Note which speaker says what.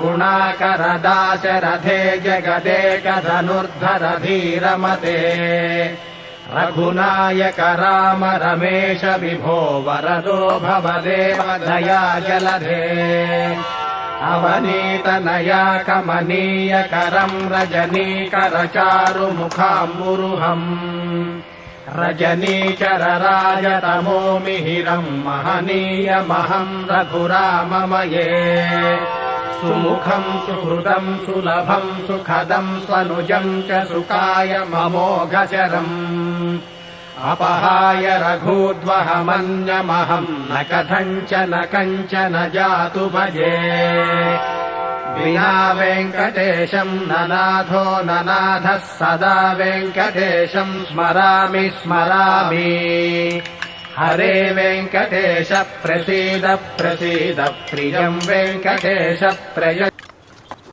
Speaker 1: गुणाकर दाशरथे जगदेकधनुर्धर धीरमते रघुनायक राम रमेश विभो वरदो भवदेव दया जलधे अवनीतनया कमनीय करं रजनीकर चारुमुखाम्बुरुहम् रजनीचर राजतमो मिहिरं महनीयमहं रघुराममये सुमुखं सुहृदं सुलभं सुखदं स्वनुजं च सुखाय ममोघशरम् अपहाय रघूद्वहमन्यमहं न कथञ्चन जातु भजे विना वेङ्कटेशं ननाथो ननाथः सदा वेङ्कटेशं स्मरामि हरे वेङ्कटेश प्रसीद प्रियं वेङ्कटेश प्रय